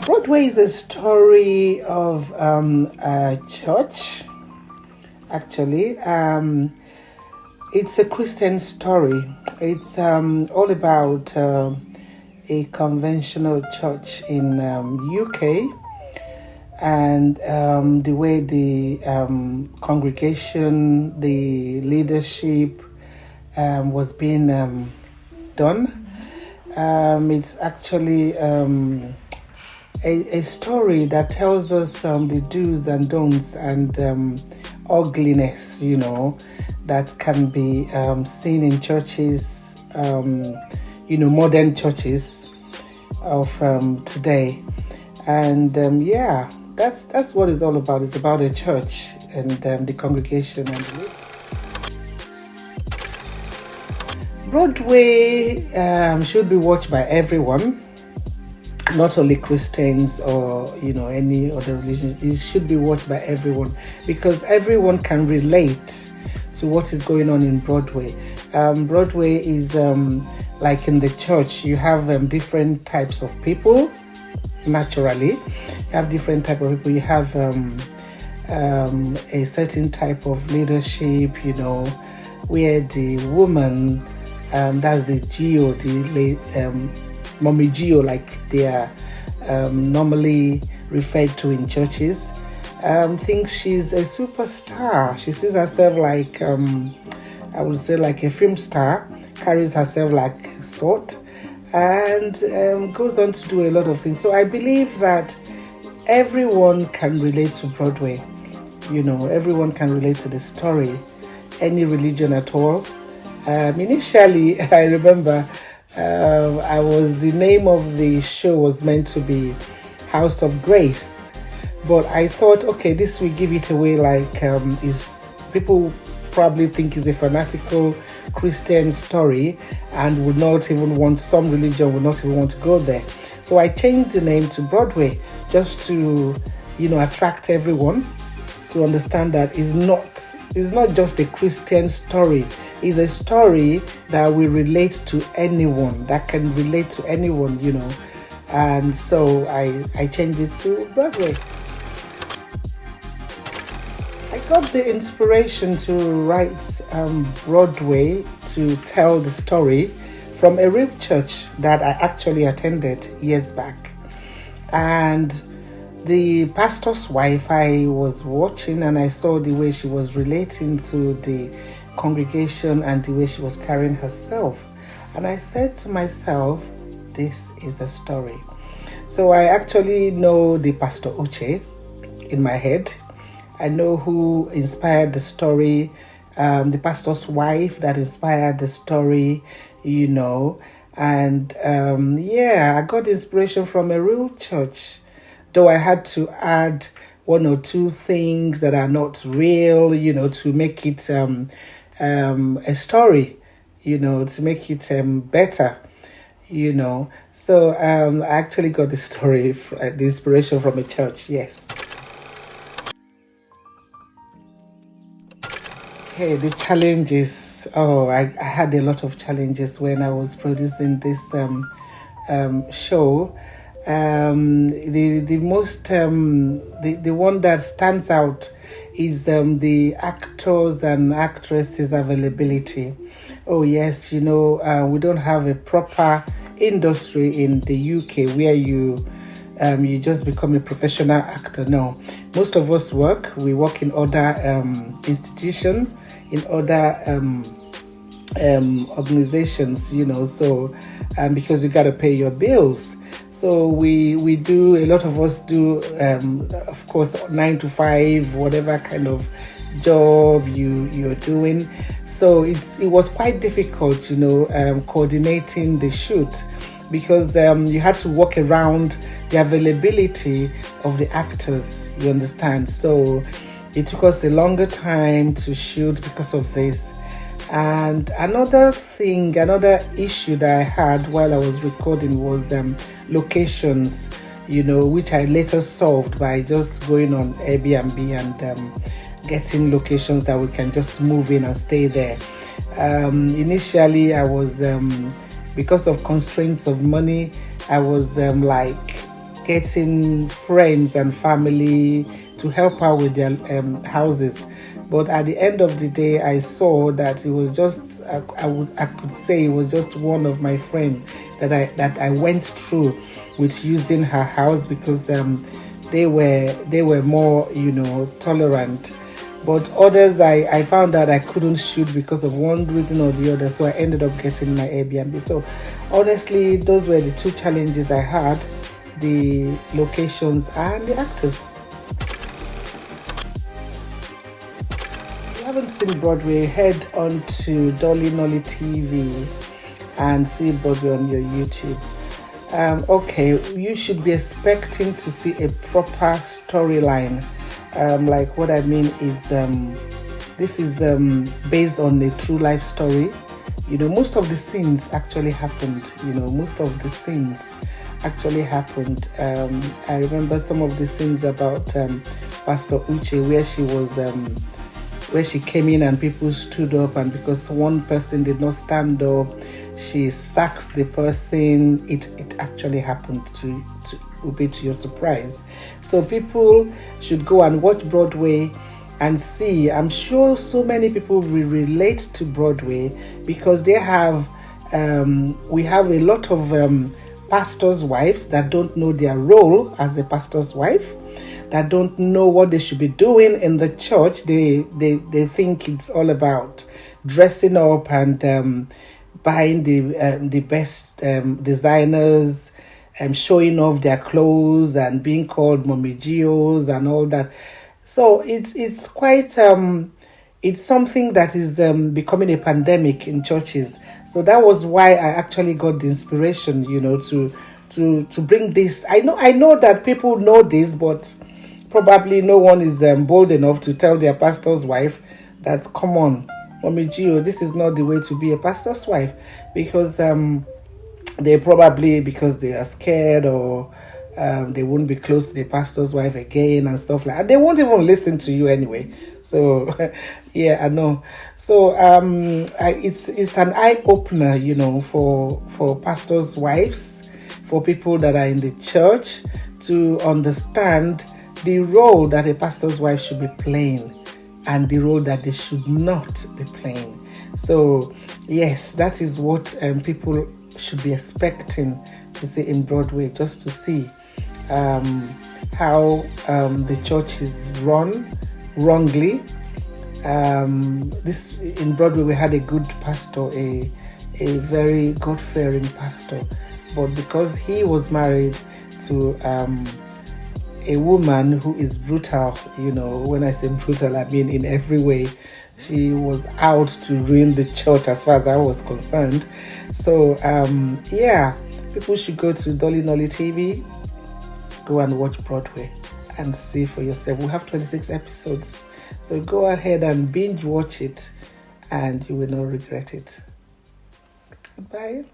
Broadway is a story of a church, actually. It's a Christian story. It's all about a conventional church in UK, and the way the congregation, the leadership was being done. It's actually a story that tells us the do's and don'ts and ugliness, that can be seen in churches, modern churches of today. And that's what it's all about. It's about a church and the congregation and the Broadway should be watched by everyone, not only Christians or any other religion. It should be watched by everyone because everyone can relate to what is going on in Broadway. Broadway is like in the church. You have different types of people. Naturally, you have different type of people. You have a certain type of leadership. Where the woman, that's the Geo, the Mommy Geo, like they are normally referred to in churches, thinks she's a superstar. She sees herself like, I would say, like a film star, carries herself like salt, and goes on to do a lot of things. So I believe that everyone can relate to Broadway. Everyone can relate to the story, any religion at all. Initially, I remember the name of the show was meant to be House of Grace, but I thought, okay, this will give it away like people probably think is a fanatical Christian story and would not even want, some religion would not even want to go there. So I changed the name to Broadway just to, attract everyone to understand that it's not just a Christian story. It's a story that will relate to anyone, that can relate to anyone, And so I changed it to Broadway. I got the inspiration to write Broadway to tell the story from a real church that I actually attended years back. And the pastor's wife, I was watching and I saw the way she was relating to the congregation and the way she was carrying herself. And I said to myself, this is a story. So I actually know the Pastor Uche in my head. I know who inspired the story, the pastor's wife that inspired the story, And I got inspiration from a real church, though I had to add one or two things that are not real, to make it a story, to make it better, So I actually got the story, the inspiration from a church, yes. Okay, the challenges. I had a lot of challenges when I was producing this show. The most the one that stands out is the actors and actresses availability. Oh yes, we don't have a proper industry in the UK where you just become a professional actor. No, most of us we work in other institutions, in other organizations, so because you got to pay your bills. So we do, a lot of us do, of course, 9 to 5, whatever kind of job you're doing. So it was quite difficult, coordinating the shoot because you had to work around the availability of the actors, you understand. So it took us a longer time to shoot because of this. And another issue that I had while I was recording was locations, which I later solved by just going on Airbnb and getting locations that we can just move in and stay there. Initially, I was, because of constraints of money, I was getting friends and family to help out with their houses. But at the end of the day, I saw that it was just I could say it was just one of my friends that I went through with using her house, because they were more, tolerant. But others, I found out I couldn't shoot because of one reason or the other, so I ended up getting my Airbnb. So honestly, those were the two challenges I had: the locations and the actors. If you haven't seen Broadway, head on to Dolly Unachukwu TV and see Broadway on your YouTube. Okay, you should be expecting to see a proper storyline. Like, what I mean is, this is based on a true life story. Most of the scenes actually happened. I remember some of the scenes about Pastor Uche, where she came in and people stood up, and because one person did not stand up, she sacks the person. It actually happened to be to your surprise. So people should go and watch Broadway and see. I'm sure so many people will relate to Broadway, because we have a lot of pastors' wives that don't know their role as a pastor's wife, that don't know what they should be doing in the church. They think it's all about dressing up and buying the best designers, showing off their clothes and being called momijios and all that. So it's quite it's something that is becoming a pandemic in churches. So that was why I actually got the inspiration, to bring this. I know that people know this, but probably no one is bold enough to tell their pastor's wife that, come on, Mommy Gio, this is not the way to be a pastor's wife, because they probably, because they are scared, or they won't be close to the pastor's wife again and stuff like that. They won't even listen to you anyway. So yeah, I know. So it's an eye opener, for pastors' wives, for people that are in the church, to understand the role that a pastor's wife should be playing and the role that they should not be playing. So yes, that is what people should be expecting to see in Broadway, just to see how the church is run wrongly. This in Broadway, we had a good pastor, a very God-fearing pastor, but because he was married to a woman who is brutal, when I say brutal, I mean in every way. She was out to ruin the church as far as I was concerned. So yeah, people should go to Dolly Unachukwu TV, go and watch Broadway and see for yourself. We have 26 episodes, so go ahead and binge watch it and you will not regret it. Goodbye.